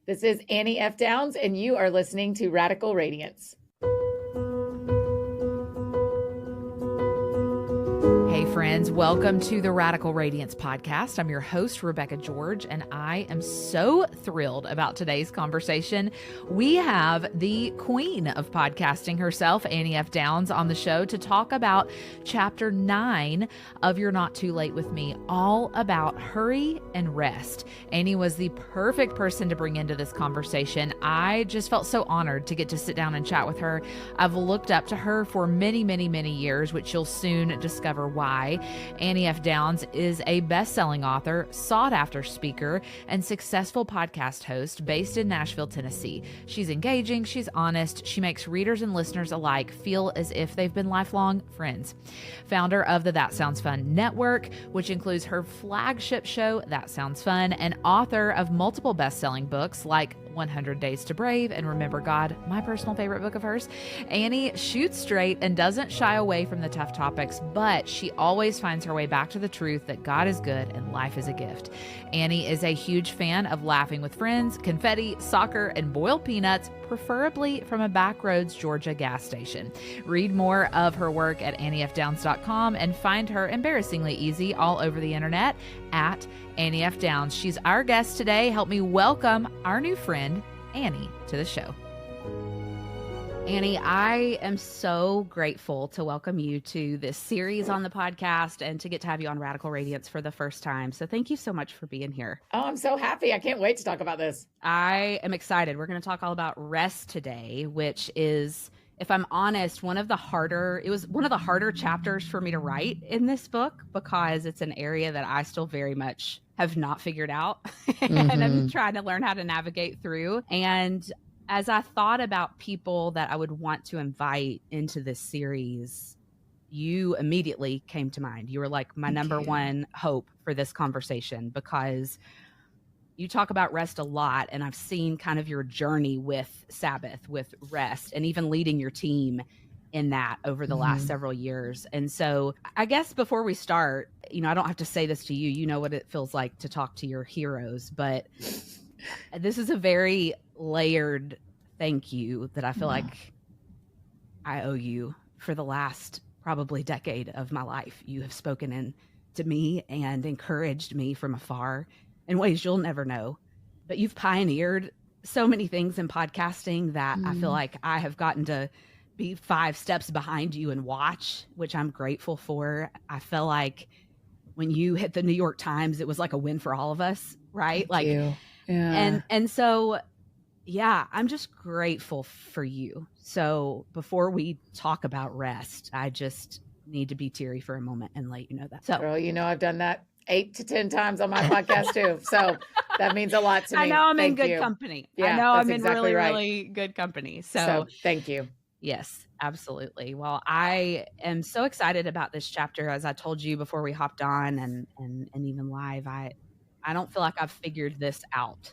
This is Annie F. Downs, and you are listening to Radical Radiance. Hey friends, welcome to the Radical Radiance podcast. I'm your host, Rebecca George, and I am so thrilled about today's conversation. We have the queen of podcasting herself, Annie F. Downs, on the show to talk about chapter 9 of You're Not Too Late With Me, all about hurry and rest. Annie was the perfect person to bring into this conversation. I just felt so honored to get to sit down and chat with her. I've looked up to her for many, many, many years, which you'll soon discover why. Annie F. Downs is a best-selling author, sought-after speaker, and successful podcast host based in Nashville, Tennessee. She's engaging, she's honest, she makes readers and listeners alike feel as if they've been lifelong friends. Founder of the That Sounds Fun network, which includes her flagship show, That Sounds Fun, and author of multiple best-selling books like 100 Days to Brave and Remember God, my personal favorite book of hers. Annie shoots straight and doesn't shy away from the tough topics, but she always finds her way back to the truth that God is good and life is a gift. Annie is a huge fan of laughing with friends, confetti, soccer, and boiled peanuts, preferably from a backroads Georgia gas station. Read more of her work at anniefdowns.com and find her embarrassingly easy all over the internet at Annie F. Downs. She's our guest today. Help me welcome our new friend, Annie, to the show. Annie, I am so grateful to welcome you to this series on the podcast and to get to have you on Radical Radiance for the first time. So thank you so much for being here. Oh, I'm so happy. I can't wait to talk about this. I am excited. We're going to talk all about rest today, which is, if I'm honest, one of the harder chapters for me to write in this book because it's an area that I still very much have not figured out and I'm trying to learn how to navigate through. And as I thought about people that I would want to invite into this series, you immediately came to mind. You were like my number one hope for this conversation because you talk about rest a lot, and I've seen kind of your journey with Sabbath, with rest, and even leading your team in that over the last several years. And so I guess before we start, I don't have to say this to you. You know what it feels like to talk to your heroes, but this is a very layered thank you that I feel like I owe you for the last probably decade of my life. You have spoken to me and encouraged me from afar in ways you'll never know. But you've pioneered so many things in podcasting that I feel like I have gotten to be 5 steps behind you and watch, which I'm grateful for. I feel like when you hit the New York Times, it was like a win for all of us, right? Thank you. Yeah. And so, yeah, I'm just grateful for you. So before we talk about rest, I just need to be teary for a moment and let you know that. So, Girl, I've done that 8 to 10 times on my podcast too. So that means a lot to me. I know I'm in good company. Yeah, I know I'm in exactly right. really good company. So thank you. Yes, absolutely. Well, I am so excited about this chapter. As I told you before we hopped on and even live, I don't feel like I've figured this out.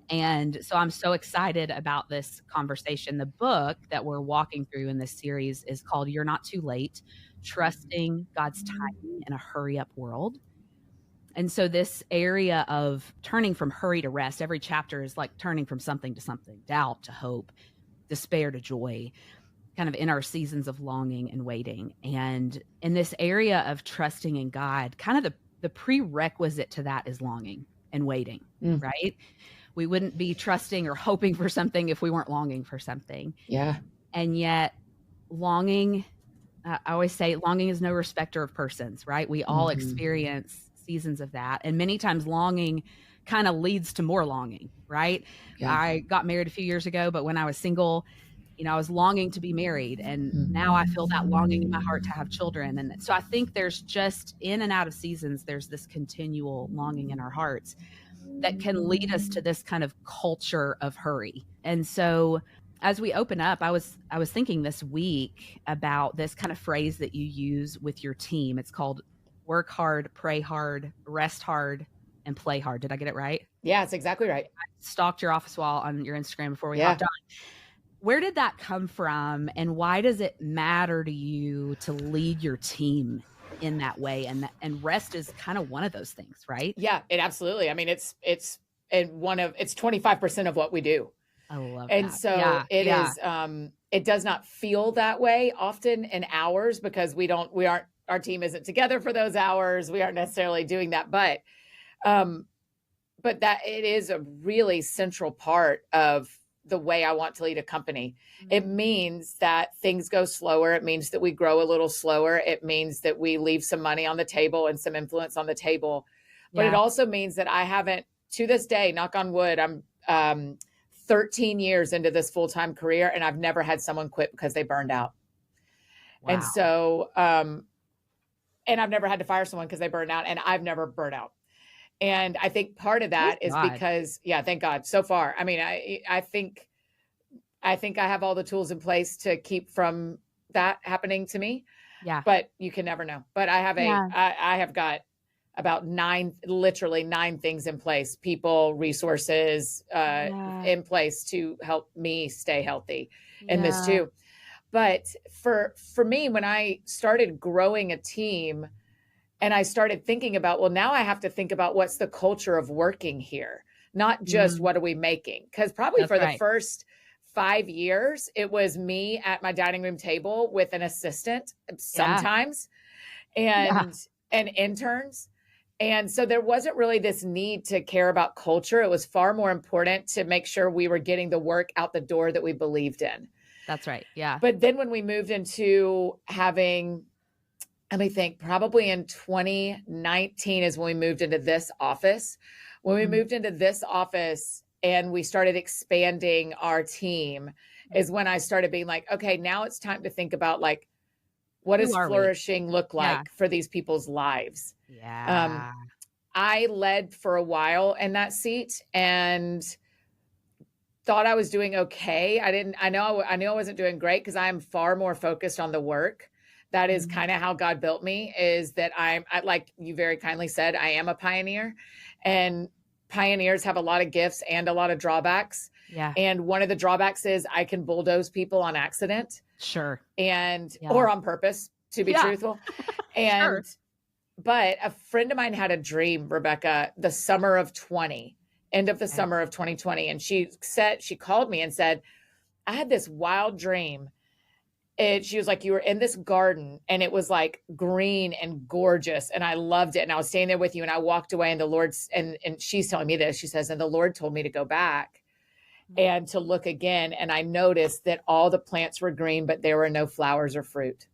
And so I'm so excited about this conversation. The book that we're walking through in this series is called You're Not Too Late, Trusting God's Timing in a Hurry Up World. And so this area of turning from hurry to rest, every chapter is like turning from something to something, doubt to hope, despair to joy, kind of in our seasons of longing and waiting. And in this area of trusting in God, kind of the prerequisite to that is longing and waiting, right? We wouldn't be trusting or hoping for something if we weren't longing for something. Yeah. And yet longing, I always say longing is no respecter of persons, right? We all experience seasons of that. And many times longing kind of leads to more longing, right? Yeah. I got married a few years ago, but when I was single, I was longing to be married. And now I feel that longing in my heart to have children. And so I think there's just in and out of seasons, there's this continual longing in our hearts that can lead us to this kind of culture of hurry. And so as we open up, I was thinking this week about this kind of phrase that you use with your team. It's called work hard, pray hard, rest hard, and play hard. Did I get it right? Yeah, it's exactly right. I stalked your office wall on your Instagram before we hopped on. Where did that come from, and why does it matter to you to lead your team in that way? And rest is kind of one of those things, right? Yeah, it absolutely. I mean, it's it's 25% of what we do. I love And that. so Yeah. it Yeah. is, it does not feel that way often in hours because our team isn't together for those hours. We aren't necessarily doing that, um, but that it is a really central part of the way I want to lead a company. It means that things go slower. It means that we grow a little slower. It means that we leave some money on the table and some influence on the table. But it Yeah. also means that I haven't, to this day, knock on wood, I'm 13 years into this full-time career, and I've never had someone quit because they burned out. And Wow. so, and I've never had to fire someone because they burned out, and I've never burned out. And I think part of Praise that is God. because, yeah, thank God so far. I mean, I think I have all the tools in place to keep from that happening to me, Yeah. but you can never know. But I Yeah. have got about literally nine things in place, people, resources, Yeah. in place to help me stay healthy in this Yeah. too. But for me, when I started growing a team and I started thinking about, well, now I have to think about what's the culture of working here, not just what are we making? Because probably That's for the right. first 5 years, it was me at my dining room table with an assistant sometimes Yeah. and interns. And so there wasn't really this need to care about culture. It was far more important to make sure we were getting the work out the door that we believed in. That's right. Yeah. But then when we moved into having, let me think, probably in 2019 is when we moved into this office. When we moved into this office and we started expanding our team is when I started being like, okay, now it's time to think about like, what Who does are we? flourishing look Yeah. like for these people's lives? Yeah. I led for a while in that seat and thought I was doing okay. I knew I wasn't doing great because I am far more focused on the work. That is kind of how God built me, is that like you very kindly said, I am a pioneer, and pioneers have a lot of gifts and a lot of drawbacks. Yeah. And one of the drawbacks is I can bulldoze people on accident Sure. or on purpose, to be truthful. And, but a friend of mine had a dream, Rebecca, the summer of 20, end of the summer of 2020. And she called me and said, I had this wild dream. She was like, you were in this garden and it was like green and gorgeous. And I loved it. And I was staying there with you and I walked away and the Lord's, and she's telling me this, she says, and the Lord told me to go back and to look again. And I noticed that all the plants were green, but there were no flowers or fruit.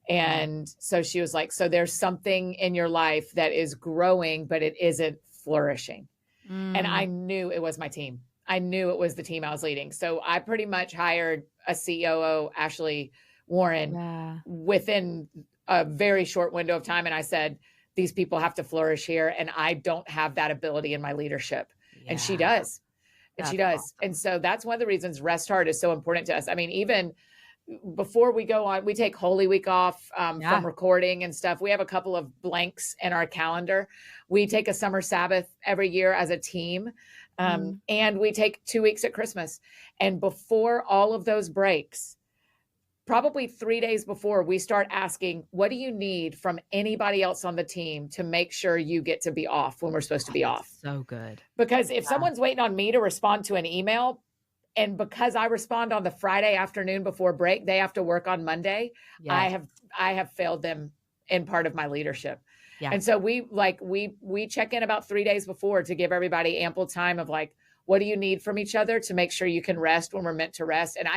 And so she was like, so there's something in your life that is growing, but it isn't flourishing. And I knew it was my team. I knew it was the team I was leading. So I pretty much hired a COO, Ashley Warren, within a very short window of time. And I said, these people have to flourish here. And I don't have that ability in my leadership. And she does. And she does. Awesome. And so that's one of the reasons Rest Hard is so important to us. I mean, even before we go on, we take Holy Week off from recording and stuff. We have a couple of blanks in our calendar. We take a summer Sabbath every year as a team. And we take 2 weeks at Christmas. And before all of those breaks, probably 3 days before, we start asking, what do you need from anybody else on the team to make sure you get to be off when we're supposed to be off? So good. Because if someone's waiting on me to respond to an email, and because I respond on the Friday afternoon before break, they have to work on Monday. I have failed them in part of my leadership. Yeah. And so we check in about 3 days before to give everybody ample time of like, what do you need from each other to make sure you can rest when we're meant to rest? And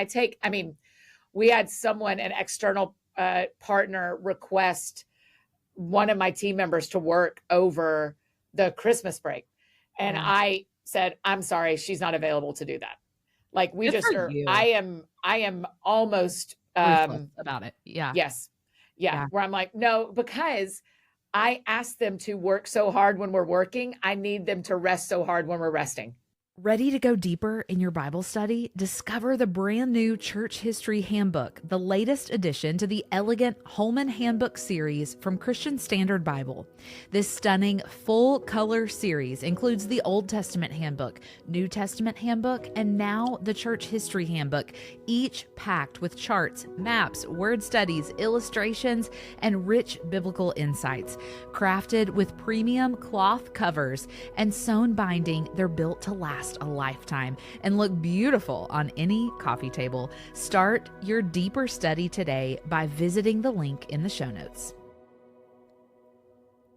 we had an external partner request one of my team members to work over the Christmas break. And I said, I'm sorry, she's not available to do that. Like we Good just are, I am almost about it. Yeah. Yes. Yeah. Where I'm like, no, because I asked them to work so hard when we're working. I need them to rest so hard when we're resting. Ready to go deeper in your Bible study? Discover the brand new Church History Handbook, the latest addition to the elegant Holman Handbook series from Christian Standard Bible. This stunning full-color series includes the Old Testament Handbook, New Testament Handbook, and now the Church History Handbook, each packed with charts, maps, word studies, illustrations, and rich biblical insights. Crafted with premium cloth covers and sewn binding, they're built to last a lifetime and look beautiful on any coffee table. Start your deeper study today by visiting the link in the show notes.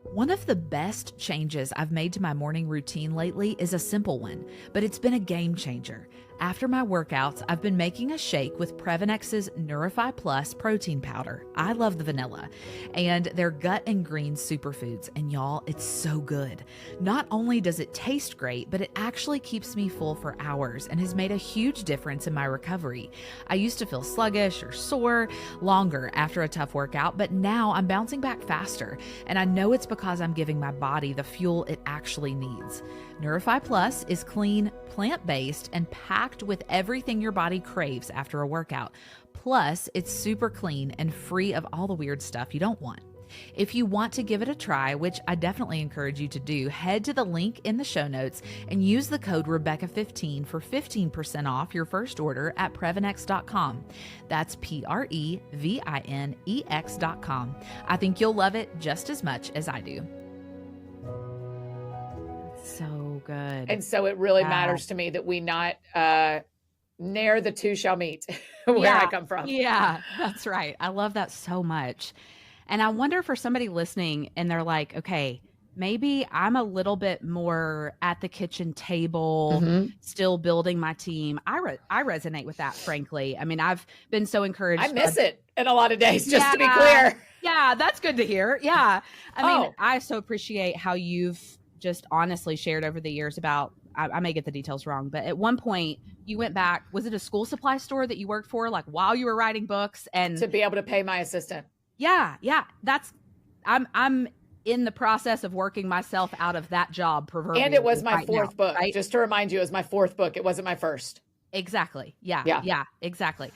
One of the best changes I've made to my morning routine lately is a simple one, but it's been a game changer. After my workouts, I've been making a shake with Previnex's Neurify Plus protein powder. I love the vanilla and their gut and greens superfoods. And y'all, it's so good. Not only does it taste great, but it actually keeps me full for hours and has made a huge difference in my recovery. I used to feel sluggish or sore longer after a tough workout, but now I'm bouncing back faster. And I know it's because I'm giving my body the fuel it actually needs. Neurify Plus is clean, plant-based, and packed with everything your body craves after a workout. Plus, it's super clean and free of all the weird stuff you don't want. If you want to give it a try, which I definitely encourage you to do, head to the link in the show notes and use the code Rebecca15 for 15% off your first order at Previnex.com. That's Previnex.com. I think you'll love it just as much as I do. So good. And so it really matters to me that we not ne'er the two shall meet where I come from. Yeah, that's right. I love that so much. And I wonder for somebody listening and they're like, okay, maybe I'm a little bit more at the kitchen table, still building my team. I resonate with that, frankly. I mean, I've been so encouraged. I miss it in a lot of days, just to be clear. Yeah, that's good to hear. Yeah. I mean, I so appreciate how you've just honestly shared over the years about, I may get the details wrong, but at one point you went back, was it a school supply store that you worked for, like while you were writing books? And to be able to pay my assistant. Yeah. I'm in the process of working myself out of that job. And it was my fourth book. Right? Just to remind you, it was my fourth book. It wasn't my first. Exactly. Yeah, exactly.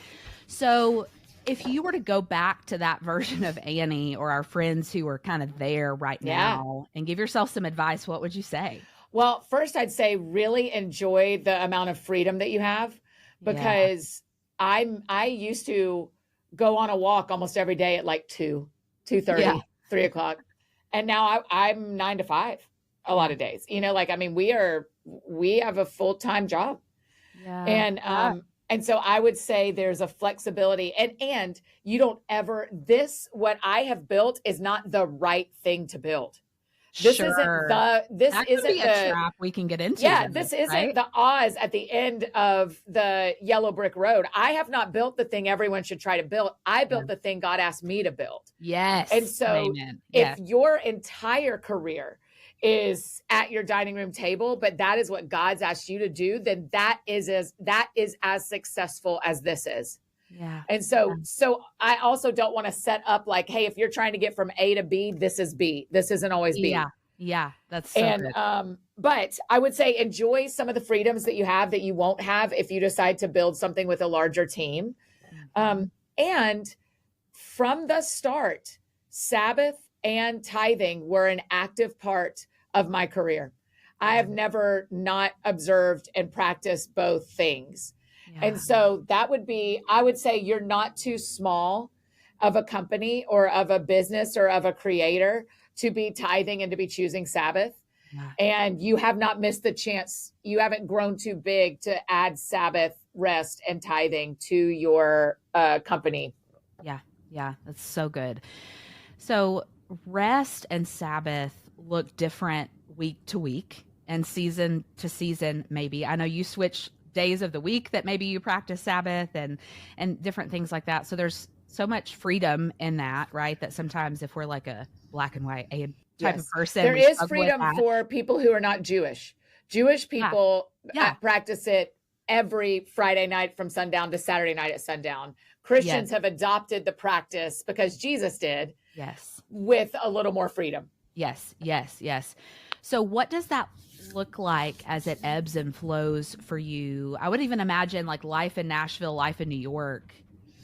So if you were to go back to that version of Annie or our friends who are kind of there right now and give yourself some advice, what would you say? Well, first I'd say really enjoy the amount of freedom that you have, because I used to go on a walk almost every day at like 2:30, 3 o'clock. And now I'm 9 to 5 a lot of days, I mean, we have a full-time job. And so I would say there's a flexibility and you don't ever, what I have built is not the right thing to build. This isn't a trap we can get into. Yeah, this isn't the Oz at the end of the yellow brick road. I have not built the thing everyone should try to build. I built the thing God asked me to build. Yes. And so if your entire career is at your dining room table, but that is what God's asked you to do, then that is as successful as this is. Yeah. And so I also don't want to set up like, hey, if you're trying to get from A to B, this is B. This isn't always B. Yeah. That's so good. But I would say enjoy some of the freedoms that you have that you won't have if you decide to build something with a larger team. And from the start, Sabbath and tithing were an active part of my career. I have never not observed and practiced both things. And so that would be, I would say you're not too small of a company or of a business or of a creator to be tithing and to be choosing Sabbath. And you have not missed the chance. You haven't grown too big to add Sabbath, rest, and tithing to your company. Yeah, that's so good. So rest and Sabbath look different week to week and season to season, maybe. I know you switch days of the week that maybe you practice Sabbath and different things like that. So there's so much freedom in that, right? That sometimes if we're like a black and white type of person, there is freedom for people who are not Jewish. Jewish people practice it every Friday night from sundown to Saturday night at sundown. Christians have adopted the practice because Jesus did. Yes. With a little more freedom. Yes. So what does that look like as it ebbs and flows for you? I would even imagine like life in Nashville, life in New York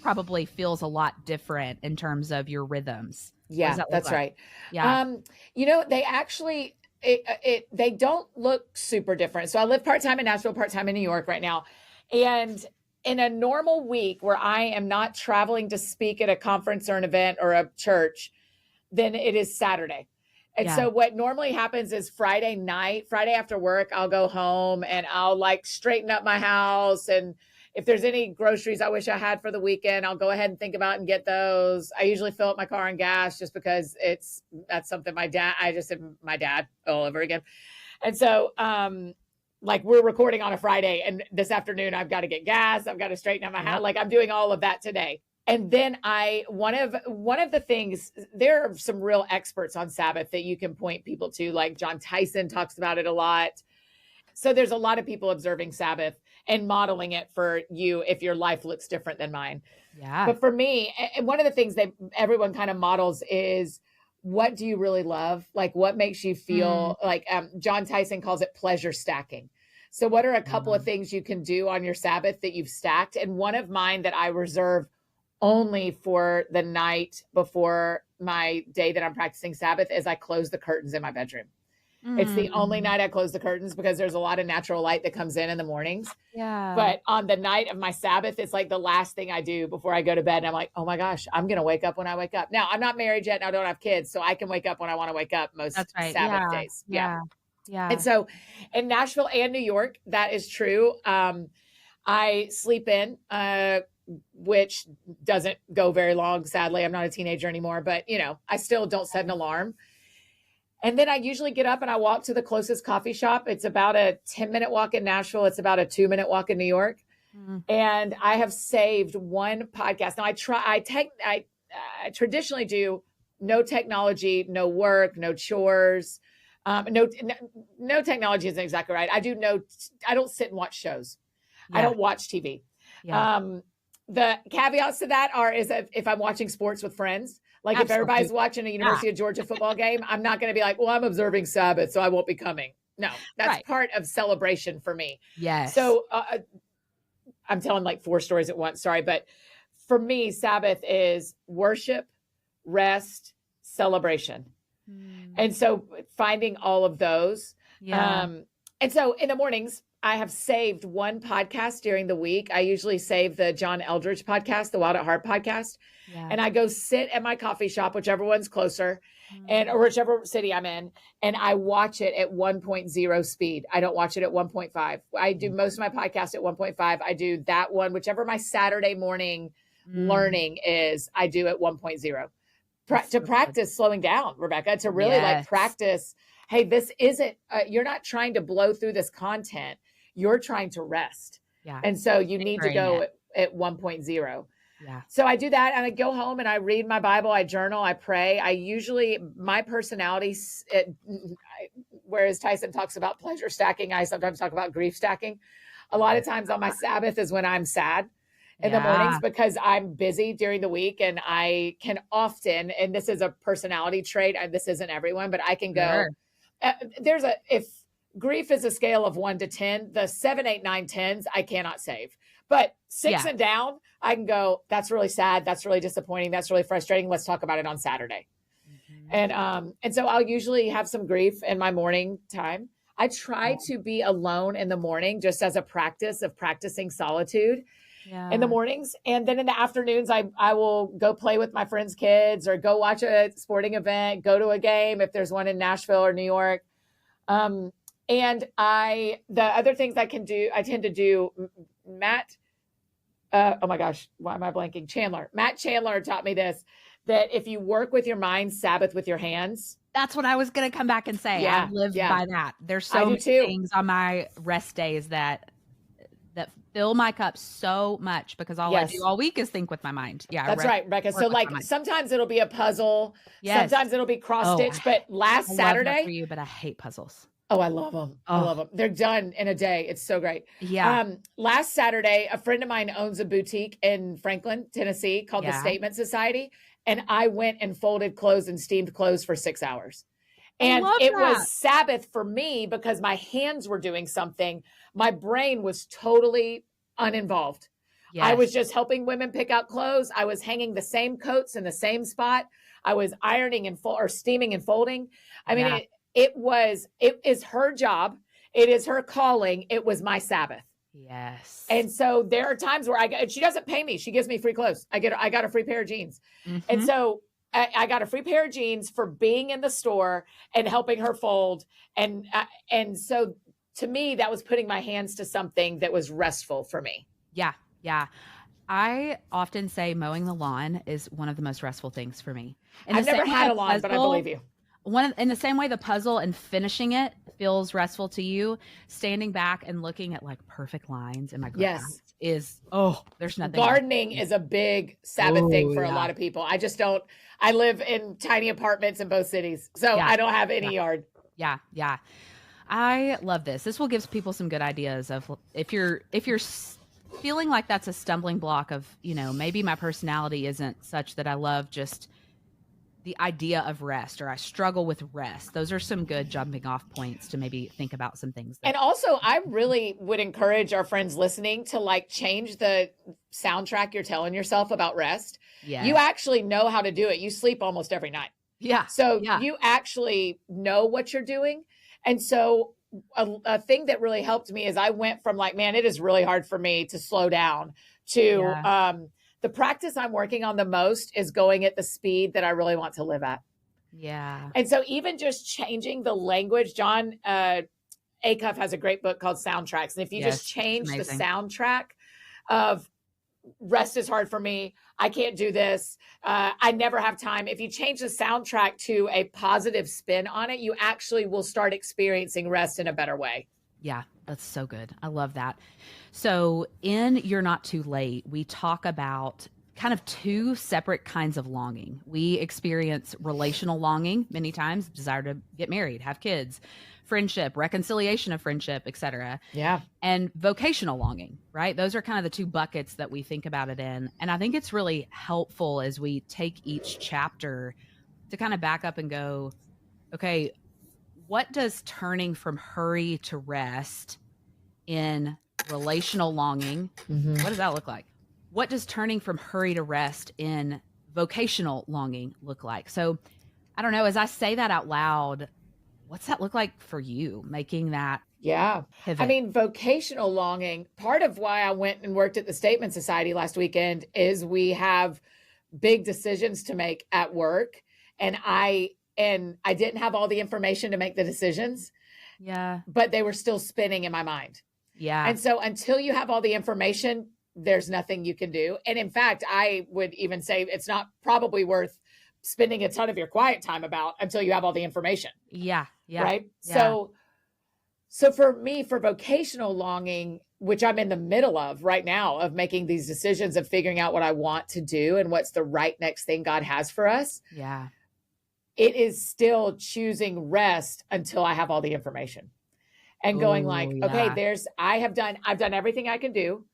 probably feels a lot different in terms of your rhythms. What does Yeah, that look that's like? right. Yeah. They actually they don't look super different. So I live part-time in Nashville, part-time in New York right now. And in a normal week where I am not traveling to speak at a conference or an event or a church, then it is Saturday. And Yeah. so what normally happens is Friday night, Friday after work, I'll go home and I'll like straighten up my house. And if there's any groceries I wish I had for the weekend, I'll go ahead and think about and get those. I usually fill up my car on gas just because that's something I just said my dad all over again. And so, like we're recording on a Friday and this afternoon, I've got to get gas. I've got to straighten out my house. Like I'm doing all of that today. And then one of the things, there are some real experts on Sabbath that you can point people to, like John Tyson talks about it a lot. So there's a lot of people observing Sabbath and modeling it for you if your life looks different than mine. Yeah. But for me, and one of the things that everyone kind of models is, what do you really love? Like what makes you feel like John Tyson calls it pleasure stacking. So what are a couple of things you can do on your Sabbath that you've stacked? And one of mine that I reserve only for the night before my day that I'm practicing Sabbath is I close the curtains in my bedroom. It's the only night I close the curtains because there's a lot of natural light that comes in the mornings. Yeah. But on the night of my Sabbath, it's like the last thing I do before I go to bed. And I'm like, oh my gosh, I'm going to wake up when I wake up. Now, I'm not married yet and I don't have kids, so I can wake up when I want to wake up most Sabbath days. Yeah. And so in Nashville and New York, that is true. I sleep in, which doesn't go very long. Sadly, I'm not a teenager anymore, but I still don't set an alarm. And then I usually get up and I walk to the closest coffee shop. It's about a 10-minute walk in Nashville. It's about a 2-minute walk in New York. And I have saved one podcast. Now I traditionally do no technology, no work, no chores. No technology isn't exactly right. I don't sit and watch shows. I don't watch TV. The caveats to that is if I'm watching sports with friends, like if everybody's watching a University of Georgia football game, I'm not going to be like, well, I'm observing Sabbath, so I won't be coming. No, that's part of celebration for me. Yes. So I'm telling like 4 stories at once. Sorry. But for me, Sabbath is worship, rest, celebration. And so finding all of those. And so in the mornings, I have saved one podcast during the week. I usually save the John Eldridge podcast, the Wild at Heart podcast. And I go sit at my coffee shop, whichever one's closer, or whichever city I'm in, and I watch it at 1.0 speed. I don't watch it at 1.5. I do most of my podcast at 1.5. I do that one, whichever my Saturday morning learning is, I do at 1.0. To practice slowing down, Rebecca, to really like practice. Hey, this isn't, you're not trying to blow through this content. You're trying to rest. And so you need to go at 1.0. So I do that and I go home and I read my Bible, I journal, I pray. My personality, whereas Tyson talks about pleasure stacking, I sometimes talk about grief stacking. A lot of times on my Sabbath is when I'm sad in the mornings because I'm busy during the week and I can often, and this is a personality trait, and this isn't everyone, but I can go, if grief is a scale of 1 to 10, the 7, 8, 9, 10s, I cannot save. But 6 and down, I can go, that's really sad. That's really disappointing. That's really frustrating. Let's talk about it on Saturday. And so I'll usually have some grief in my morning time. I try to be alone in the morning just as a practice of practicing solitude in the mornings. And then in the afternoons, I will go play with my friends' kids or go watch a sporting event, go to a game if there's one in Nashville or New York. And the other things I tend to do, Matt, oh my gosh, why am I blanking? Matt Chandler taught me this, that if you work with your mind, Sabbath with your hands. That's what I was going to come back and say. I live by that. There's so many things on my rest days that fill my cup so much because all I do all week is think with my mind. That's right, Rebecca. So like sometimes it'll be a puzzle. Sometimes it'll be cross stitch. But last Saturday, love that for you, but I hate puzzles. Oh, I love them. I love them. They're done in a day. It's so great. Yeah. Last Saturday, a friend of mine owns a boutique in Franklin, Tennessee called the Statement Society. And I went and folded clothes and steamed clothes for 6 hours. And it was Sabbath for me because my hands were doing something. My brain was totally uninvolved. Yes. I was just helping women pick out clothes. I was hanging the same coats in the same spot. I was ironing and or steaming and folding. I mean, it is her job. It is her calling. It was my Sabbath. Yes. And so there are times where she doesn't pay me. She gives me free clothes. I got a free pair of jeans. Mm-hmm. And so I got a free pair of jeans for being in the store and helping her fold. And so to me, that was putting my hands to something that was restful for me. Yeah. Yeah. I often say mowing the lawn is one of the most restful things for me. I've never had a lawn, but I believe you. In the same way the puzzle and finishing it feels restful to you, standing back and looking at like perfect lines in my grass is, there's nothing. Gardening is a big Sabbath thing for a lot of people. I live in tiny apartments in both cities, so I don't have any yard. Yeah. Yeah. I love this. This will give people some good ideas of if you're feeling like that's a stumbling block of, maybe my personality isn't such that I love just the idea of rest, or I struggle with rest. Those are some good jumping off points to maybe think about some things. And also, I really would encourage our friends listening to change the soundtrack you're telling yourself about rest. Yeah. You actually know how to do it. You sleep almost every night. Yeah. So you actually know what you're doing. And so a thing that really helped me is I went from it is really hard for me to slow down to the practice I'm working on the most is going at the speed that I really want to live at. Yeah. And so even just changing the language, John Acuff has a great book called Soundtracks. And if you just change the soundtrack of rest is hard for me, I can't do this, I never have time. If you change the soundtrack to a positive spin on it, you actually will start experiencing rest in a better way. Yeah, that's so good. I love that. So in You're Not Too Late, we talk about kind of two separate kinds of longing. We experience relational longing many times, desire to get married, have kids, friendship, reconciliation of friendship, etc. Yeah. And vocational longing, right? Those are kind of the two buckets that we think about it in. And I think it's really helpful as we take each chapter to kind of back up and go, okay, what does turning from hurry to rest in relational longing, what does that look like? What does turning from hurry to rest in vocational longing look like? So I don't know, as I say that out loud, what's that look like for you, making that pivot? I mean, vocational longing, part of why I went and worked at the Statement Society last weekend is we have big decisions to make at work. And I didn't have all the information to make the decisions. Yeah. But they were still spinning in my mind. Yeah. And so until you have all the information, there's nothing you can do. And in fact, I would even say it's not probably worth spending a ton of your quiet time about until you have all the information. Yeah. Yeah. Right. Yeah. So for me, for vocational longing, which I'm in the middle of right now, of making these decisions of figuring out what I want to do and what's the right next thing God has for us. Yeah. It is still choosing rest until I have all the information and going okay, I've done everything I can do.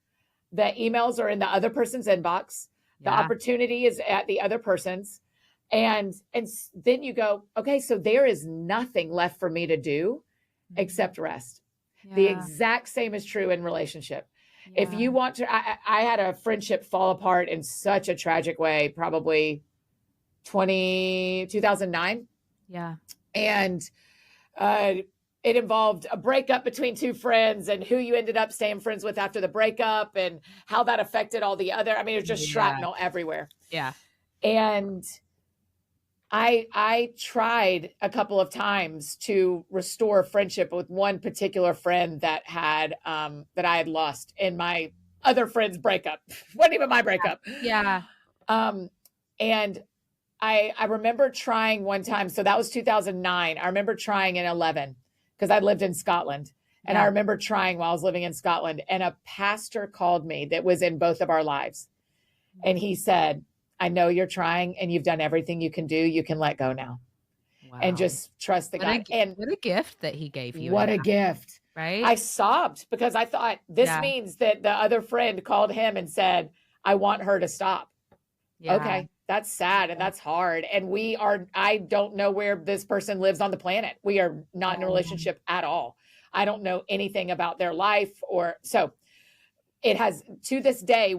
The emails are in the other person's inbox. The opportunity is at the other person's. And then you go, okay, so there is nothing left for me to do except rest. Yeah. The exact same is true in relationship. Yeah. If you want to, I had a friendship fall apart in such a tragic way, probably 2009. Yeah. And it involved a breakup between two friends and who you ended up staying friends with after the breakup and how that affected all the other. I mean, it was just shrapnel everywhere. Yeah. And I tried a couple of times to restore friendship with one particular friend that had that I had lost in my other friend's breakup. Wasn't even my breakup. Yeah. And I remember trying one time. So that was 2009. I remember trying in 2011 because I lived in Scotland. And I remember trying while I was living in Scotland. And a pastor called me that was in both of our lives. And he said, I know you're trying and you've done everything you can do. You can let go now. Wow. And just trust the God. And what a gift that he gave you. What a gift. Right. I sobbed because I thought this means that the other friend called him and said, I want her to stop. Yeah. Okay. That's sad and that's hard. And I don't know where this person lives on the planet. We are not in a relationship at all. I don't know anything about their life so it has, to this day,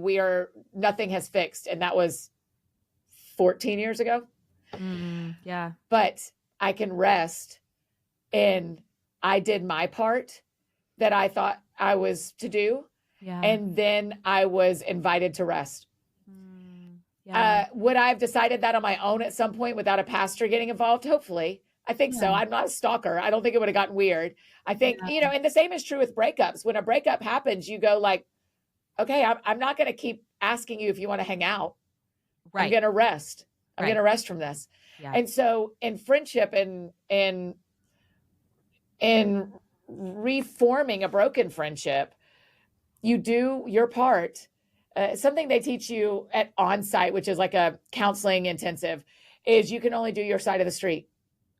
nothing has fixed. And that was 14 years ago. Yeah. But I can rest in I did my part that I thought I was to do. Yeah. And then I was invited to rest. Yeah. Would I have decided that on my own at some point without a pastor getting involved? Hopefully. I think so. I'm not a stalker. I don't think it would have gotten weird. I think, and the same is true with breakups. When a breakup happens, you go like, okay, I'm not going to keep asking you if you want to hang out. Right. I'm going to rest. I'm going to rest from this. Yeah. And so in friendship and reforming a broken friendship, you do your part. Something they teach you at on-site, which is like a counseling intensive, is you can only do your side of the street.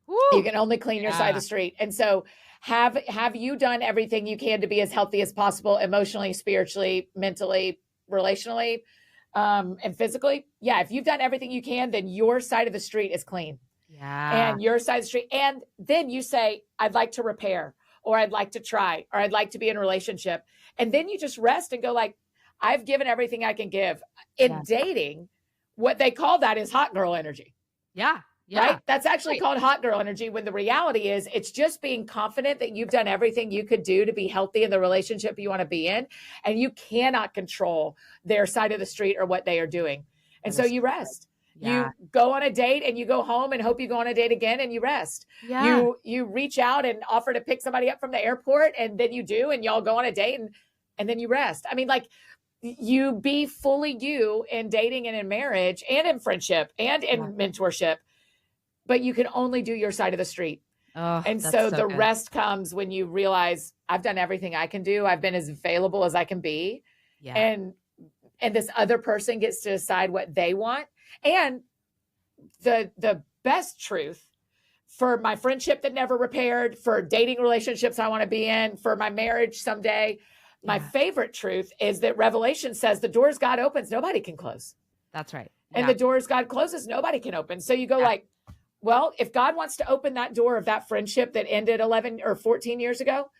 Woo! You can only clean your side of the street. And so have you done everything you can to be as healthy as possible, emotionally, spiritually, mentally, relationally, and physically? Yeah. If you've done everything you can, then your side of the street is clean. Yeah. And your side of the street. And then you say, I'd like to repair, or I'd like to try, or I'd like to be in a relationship. And then you just rest and go like, I've given everything I can give. In dating, what they call that is hot girl energy. Yeah. Yeah. Right? That's actually called hot girl energy, when the reality is it's just being confident that you've done everything you could do to be healthy in the relationship you want to be in. And you cannot control their side of the street or what they are doing. And so you rest. Yeah. You go on a date and you go home and hope you go on a date again and you rest. Yeah. You reach out and offer to pick somebody up from the airport, and then you do, and y'all go on a date and then you rest. I mean, like, you be fully you in dating and in marriage and in friendship and in mentorship, but you can only do your side of the street. Oh, and so the good. Rest comes when you realize I've done everything I can do. I've been as available as I can be. Yeah. And this other person gets to decide what they want. And the best truth for my friendship that never repaired, for dating relationships I want to be in, for my marriage someday, my favorite truth is that Revelation says the doors God opens, nobody can close. That's right. And the doors God closes, nobody can open. So you go like, well, if God wants to open that door of that friendship that ended 11 or 14 years ago,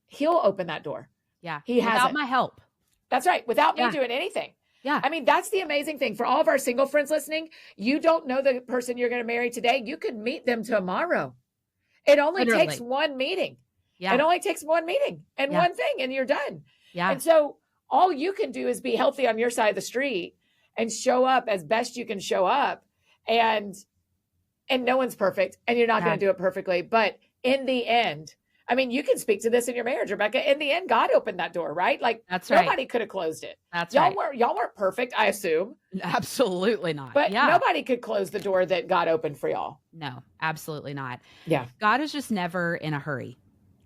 he'll open that door. Yeah. He has without my help. That's right. Without me doing anything. Yeah. I mean, that's the amazing thing for all of our single friends listening. You don't know the person you're going to marry today. You could meet them tomorrow. It only takes one meeting. Yeah. It only takes one meeting and one thing, and you're done. Yeah. And so all you can do is be healthy on your side of the street and show up as best you can show up. And no one's perfect, and you're not going to do it perfectly. But in the end, I mean, you can speak to this in your marriage, Rebecca. In the end, God opened that door, right? Like, that's nobody could have closed it. That's y'all weren't perfect, I assume. Absolutely not. But nobody could close the door that God opened for y'all. No, absolutely not. Yeah. God is just never in a hurry.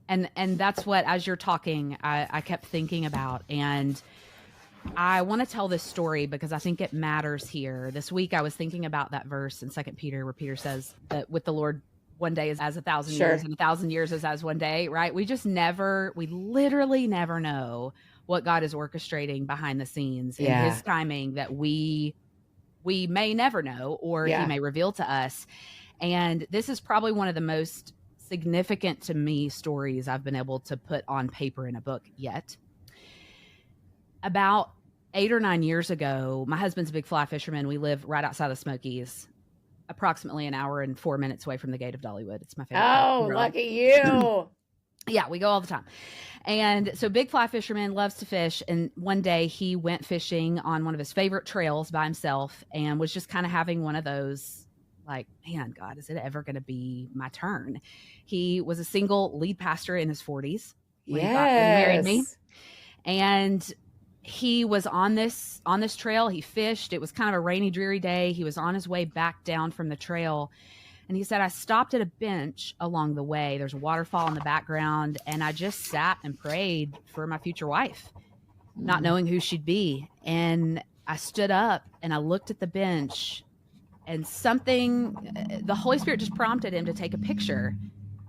And that's what, as you're talking, I kept thinking about. And I want to tell this story because I think it matters here. This week, I was thinking about that verse in 2 Peter where Peter says that with the Lord, one day is as 1,000 years, and 1,000 years is as one day, right? We literally never know what God is orchestrating behind the scenes in his timing that we may never know, or he may reveal to us. And this is probably one of the most significant to me stories I've been able to put on paper in a book yet. About 8 or 9 years ago, my husband's a big fly fisherman. We live right outside the Smokies, approximately an hour and 4 minutes away from the Gate of Dollywood. It's my favorite. Oh, lucky you. Yeah, we go all the time. And so big fly fisherman, loves to fish. And one day he went fishing on one of his favorite trails by himself and was just kind of having one of those, like, man, God, is it ever going to be my turn? He was a single lead pastor in his 40s when he married me. And he was on this trail. He fished. It was kind of a rainy, dreary day. He was on his way back down from the trail. And he said, I stopped at a bench along the way. There's a waterfall in the background. And I just sat and prayed for my future wife, not knowing who she'd be. And I stood up and I looked at the bench, and the Holy Spirit just prompted him to take a picture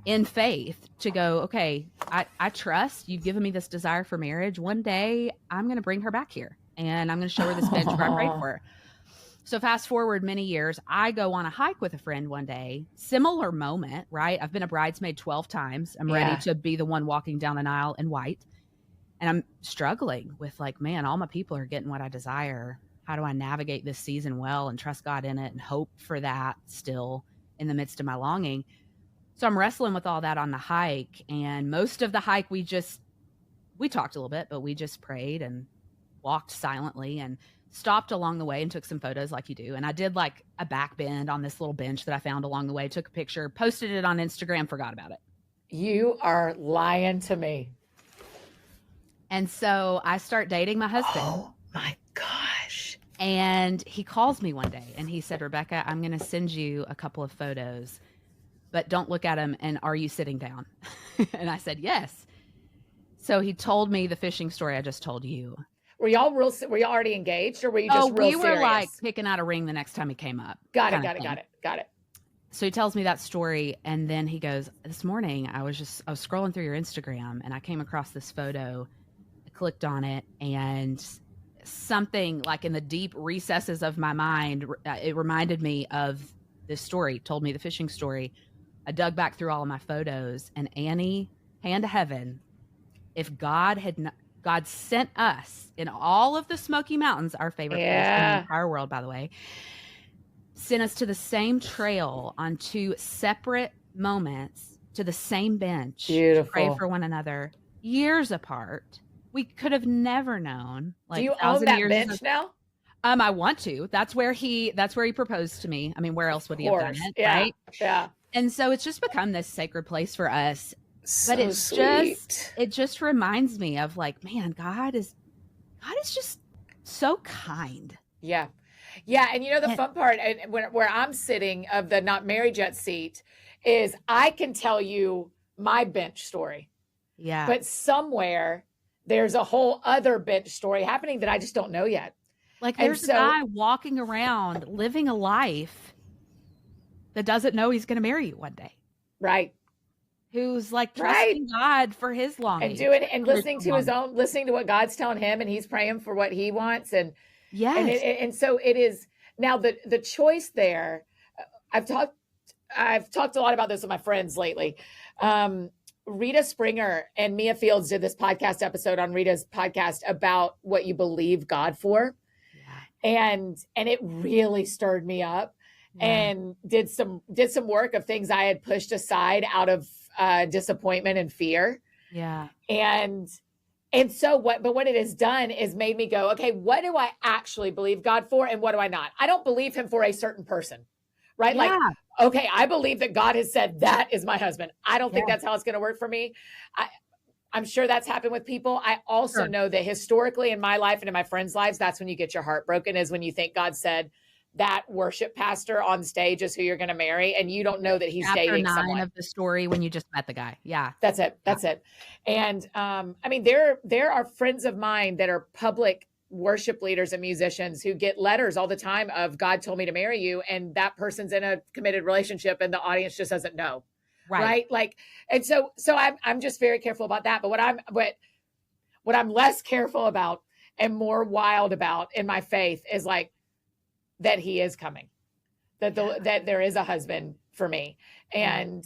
in faith, to go, okay, I trust you've given me this desire for marriage. One day I'm going to bring her back here and I'm going to show her this bench where I prayed for her. So fast forward many years, I go on a hike with a friend one day, similar moment, right? I've been a bridesmaid 12 times. I'm ready to be the one walking down an aisle in white. And I'm struggling with like, man, all my people are getting what I desire. How do I navigate this season well and trust God in it and hope for that still in the midst of my longing? So I'm wrestling with all that on the hike. And most of the hike, we talked a little bit, but we just prayed and walked silently and stopped along the way and took some photos like you do. And I did like a back bend on this little bench that I found along the way, took a picture, posted it on Instagram, forgot about it. You are lying to me. And so I start dating my husband. Oh my gosh. And he calls me one day and he said, Rebecca, I'm going to send you a couple of photos, but don't look at them. And are you sitting down? And I said, yes. So he told me the fishing story I just told you. Were y'all already engaged or were you just real serious? We were like picking out a ring the next time he came up. Got it. So he tells me that story. And then he goes, this morning, I was scrolling through your Instagram and I came across this photo. I clicked on it and something like in the deep recesses of my mind, it reminded me of this story, told me the fishing story. I dug back through all of my photos and Annie, hand to heaven, if God sent us in all of the Smoky Mountains, our favorite place in the entire world, by the way, sent us to the same trail on 2 separate moments to the same bench. Beautiful. To pray for one another, years apart. We could have never known. Like, do you own that bench now? I want to. That's where he proposed to me. I mean, where else would he have done it? Yeah. Right? Yeah. And so it's just become this sacred place for us. So but it's sweet. it just reminds me of like, man, God is just so kind. Yeah. Yeah. And you know, the fun part where I'm sitting of the not married yet seat is I can tell you my bench story. Yeah. But somewhere there's a whole other bench story happening that I just don't know yet. Like there's a guy walking around living a life that doesn't know he's going to marry you one day. Right. Who's like trusting God for his longing and listening to what God's telling him, and he's praying for what he wants. And yes. And so it is now the choice there. I've talked a lot about this with my friends lately. Rita Springer and Mia Fields did this podcast episode on Rita's podcast about what you believe God for. Yeah. And it really stirred me up and did some work of things I had pushed aside out of disappointment and fear. Yeah. And so what it has done is made me go, okay, what do I actually believe God for? And what do I not? I don't believe him for a certain person, right? Yeah. Like, okay, I believe that God has said that is my husband. I don't think that's how it's going to work for me. I'm sure that's happened with people. I also know that historically in my life and in my friends' lives, that's when you get your heart broken, is when you think God said that worship pastor on stage is who you're going to marry, and you don't know that he's dating someone. Chapter 9 of the story when you just met the guy. Yeah. That's it. And I mean, there are friends of mine that are public worship leaders and musicians who get letters all the time of God told me to marry you, and that person's in a committed relationship and the audience just doesn't know. Right. Like, and so I'm just very careful about that. But what I'm less careful about and more wild about in my faith is like that he is coming, that there is a husband for me. And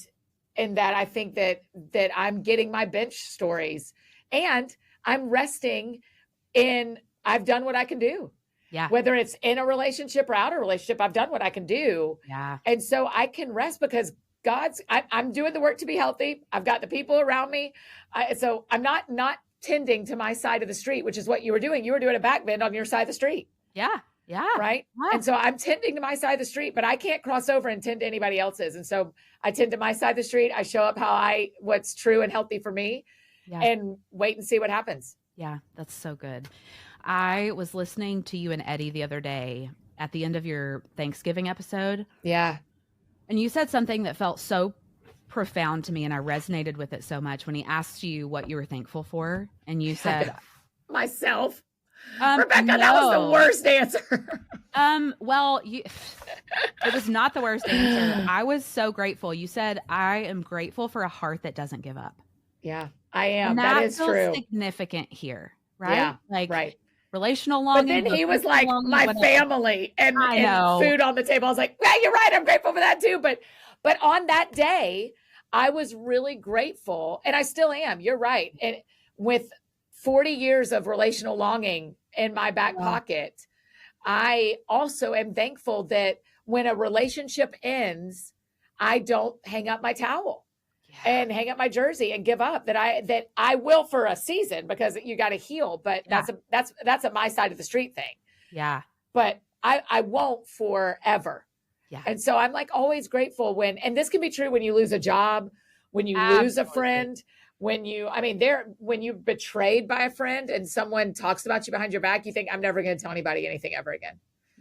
that I think that I'm getting my bench stories and I'm resting in, I've done what I can do. Yeah. Whether it's in a relationship or out of a relationship, I've done what I can do. Yeah. And so I can rest because I'm doing the work to be healthy. I've got the people around me. So I'm not tending to my side of the street, which is what you were doing. You were doing a back bend on your side of the street. Yeah. Yeah. Right. Yeah. And so I'm tending to my side of the street, but I can't cross over and tend to anybody else's. And so I tend to my side of the street. I show up what's true and healthy for me and wait and see what happens. Yeah. That's so good. I was listening to you and Eddie the other day at the end of your Thanksgiving episode. Yeah. And you said something that felt so profound to me, and I resonated with it so much when he asked you what you were thankful for. And you said, myself. Rebecca, no. That was the worst answer. Well, it was not the worst answer. I was so grateful. You said, I am grateful for a heart that doesn't give up. Yeah, I am. And that is feels true. Significant here, right? Yeah, like, right. relational But longing. then he was vocational like, longing, my whatever. family and food on the table. I was like, yeah, you're right. I'm grateful for that too. But on that day, I was really grateful, and I still am. You're right. And with 40 years of relational longing in my back pocket, I also am thankful that when a relationship ends, I don't hang up my towel and hang up my jersey and give up. That I will for a season, because you got to heal. But that's a my side of the street thing. Yeah. But I won't forever. Yeah. And so I'm like always grateful and this can be true when you lose a job, when you lose a friend, when you're betrayed by a friend and someone talks about you behind your back, you think, I'm never going to tell anybody anything ever again.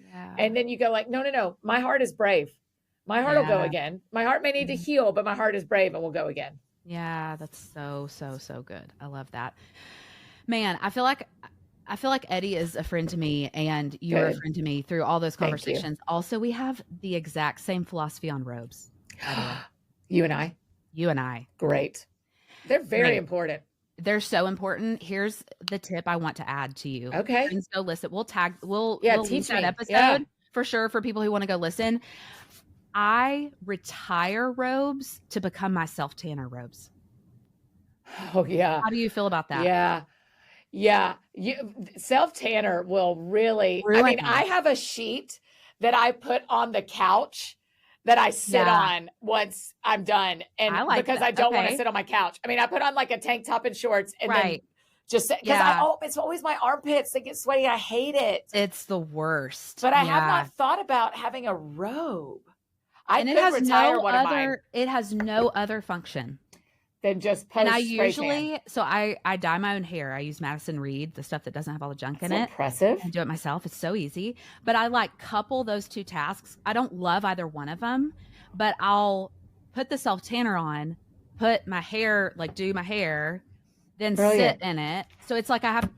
Yeah. And then you go like, no, my heart is brave. My heart will go again. My heart may need to heal, but my heart is brave and will go again. Yeah, that's so, so, so good. I love that. Man, I feel like Eddie is a friend to me, and you're a friend to me through all those conversations. Also, we have the exact same philosophy on robes. You and I. Great. They're very important. They're so important. Here's the tip I want to add to you. Okay. Friends, go listen. We'll teach that episode for sure for people who want to go listen. I retire robes to become my self-tanner robes. Oh, yeah. How do you feel about that? Yeah. Self-tanner will really, I have a sheet that I put on the couch that I sit on once I'm done. And because I don't want to sit on my couch. I put on like a tank top and shorts and then just because it's always my armpits. They get sweaty. I hate it. It's the worst. But I have not thought about having a robe. It has no other function than just post. And I usually, I dye my own hair. I use Madison Reed, the stuff that doesn't have all the junk in it. Impressive. I do it myself. It's so easy. But I couple those two tasks. I don't love either one of them, but I'll put the self tanner on, put my hair, do my hair, then sit in it. So it's like I have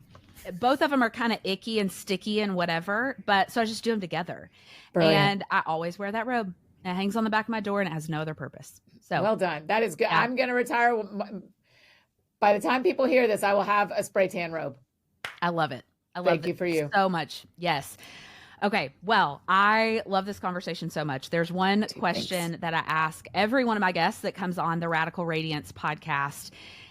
both of them are kind of icky and sticky and whatever. But so I just do them together. Brilliant. And I always wear that robe. It hangs on the back of my door and it has no other purpose. So well done. That is good. Yeah. I'm going to retire. By the time people hear this, I will have a spray tan robe. I love it. Thank you for you so much. Yes. Okay. Well, I love this conversation so much. There's one question that I ask every one of my guests that comes on the Radical Radiance podcast.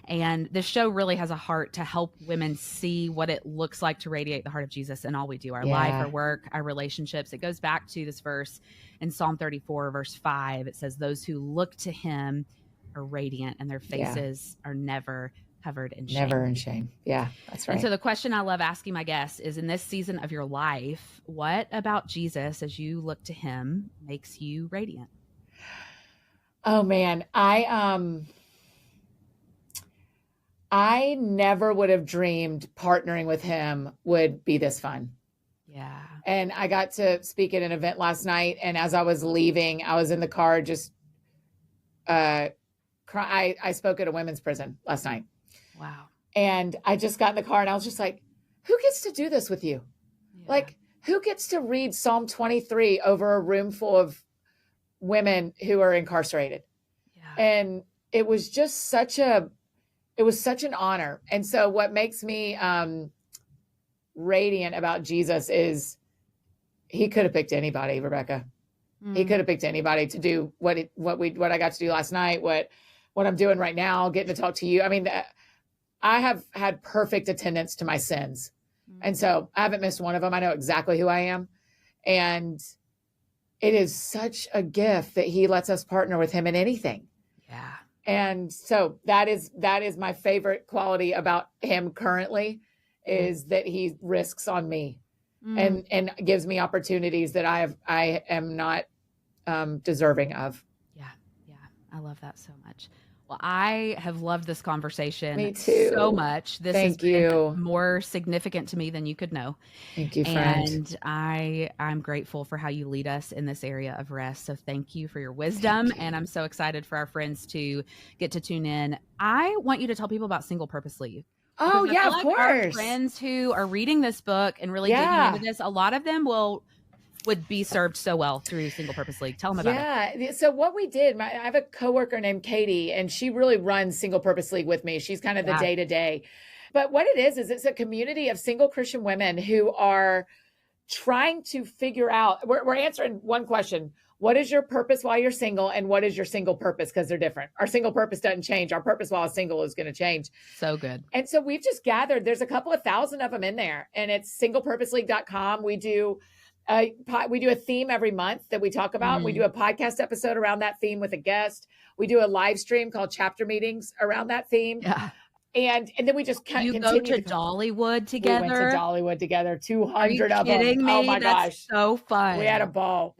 And this show really has a heart to help women see what it looks like to radiate the heart of Jesus in all we do, our life, our work, our relationships. It goes back to this verse in Psalm 34, verse 5. It says, those who look to him are radiant and their faces are never covered in shame. Never in shame. Yeah, that's right. And so the question I love asking my guests is, in this season of your life, what about Jesus as you look to him makes you radiant? Oh man, I never would have dreamed partnering with him would be this fun. Yeah. And I got to speak at an event last night. And as I was leaving, I was in the car just I spoke at a women's prison last night. Wow. And I just got in the car and I was just like, who gets to do this with you? Yeah. Who gets to read Psalm 23 over a room full of women who are incarcerated? Yeah. And it was just such an honor. And so what makes me radiant about Jesus is he could have picked anybody, Rebecca. He could have picked anybody to do what I got to do last night, what I'm doing right now, getting to talk to you. I have had perfect attendance to my sins. And so I haven't missed one of them. I know exactly who I am. And it is such a gift that he lets us partner with him in anything. Yeah. And so that is my favorite quality about him currently is that he risks on me and gives me opportunities that I am not deserving of. Yeah. Yeah. I love that so much. Well, I have loved this conversation Me too. So much. This Thank you. More significant to me than you could know. Thank you, friend. And I'm grateful for how you lead us in this area of rest. So thank you for your wisdom. And I'm so excited for our friends to get to tune in. I want you to tell people about Single Purposely. Oh, yeah, of course. Our friends who are reading this book and really digging into this, a lot of them would be served so well through Single Purposely. Tell them about it. Yeah. So what we did, I have a coworker named Katie, and she really runs Single Purpose League with me. She's kind of the day-to-day. but what it is it's a community of single Christian women who are trying to figure out, we're answering one question. What is your purpose while you're single? And what is your single purpose? Because they're different. Our single purpose doesn't change. Our purpose while single is going to change. So good. And so we've just gathered, there's a couple of thousand of them in there, and it's singlepurposeleague.com. We do a theme every month that we talk about. We do a podcast episode around that theme with a guest. We do a live stream called Chapter Meetings around that theme. Yeah. And then we just continue. You go to Dollywood together? We went to Dollywood together, 200 of them. Are you kidding me? Oh my That's gosh. so fun. We had a ball.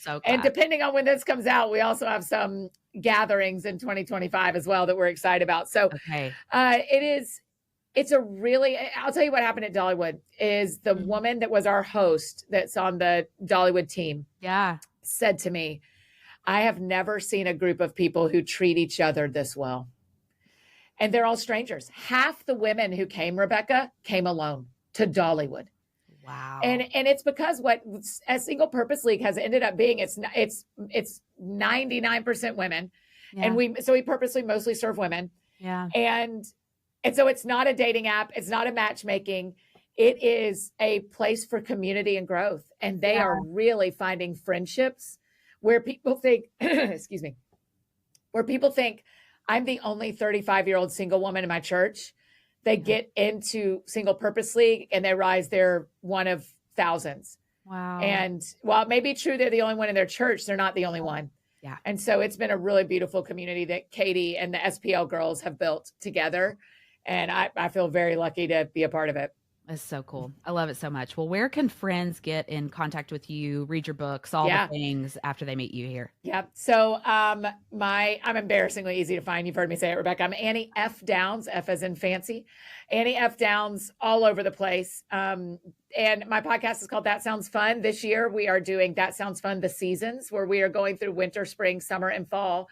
So and depending on when this comes out, we also have some gatherings in 2025 as well that we're excited about. So it's a really, I'll tell you what happened at Dollywood is the woman that was our host that's on the Dollywood team said to me, I have never seen a group of people who treat each other this well. And they're all strangers. Half the women who came, Rebecca, came alone to Dollywood. Wow. And it's because what a Single Purpose League has ended up being, it's 99% women. Yeah. And we purposely mostly serve women. Yeah. And so it's not a dating app. It's not a matchmaking. It is a place for community and growth. And they are really finding friendships where people think, excuse me, where people think, I'm the only 35-year-old single woman in my church. They get into Single Purpose League and they realize they're one of thousands. Wow. And while it may be true they're the only one in their church, they're not the only one. Yeah. And so it's been a really beautiful community that Katie and the SPL girls have built together. And I feel very lucky to be a part of it. That's so cool. I love it so much. Well, where can friends get in contact with you, read your books, all the things after they meet you here? Yeah. So I'm embarrassingly easy to find. You've heard me say it, Rebecca. I'm Annie F. Downs, F as in fancy. Annie F. Downs all over the place. And my podcast is called That Sounds Fun. This year we are doing That Sounds Fun, the seasons, where we are going through winter, spring, summer, and fall.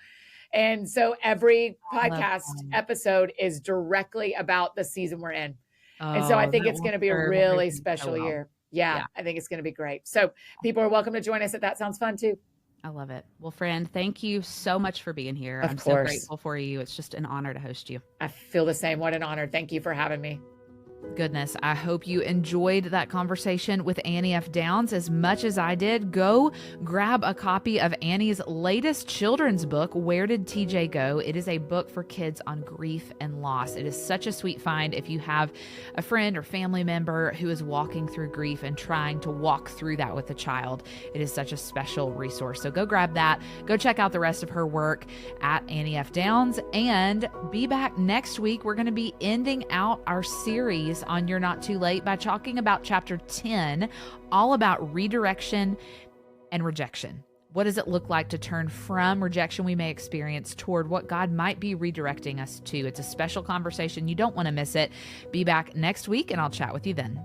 And so every podcast episode is directly about the season we're in. And so I think it's going to be a really special year. Yeah, I think it's going to be great. So people are welcome to join us at That Sounds Fun too. I love it. Well, friend, thank you so much for being here. I'm so grateful for you. It's just an honor to host you. I feel the same. What an honor. Thank you for having me. Goodness, I hope you enjoyed that conversation with Annie F. Downs as much as I did. Go grab a copy of Annie's latest children's book, Where Did TJ Go? It is a book for kids on grief and loss. It is such a sweet find if you have a friend or family member who is walking through grief and trying to walk through that with a child. It is such a special resource. So go grab that. Go check out the rest of her work at Annie F. Downs and be back next week. We're going to be ending out our series on You're Not Too Late by talking about chapter 10, all about redirection and rejection. What does it look like to turn from rejection we may experience toward what God might be redirecting us to? It's a special conversation. You don't want to miss it. Be back next week and I'll chat with you then.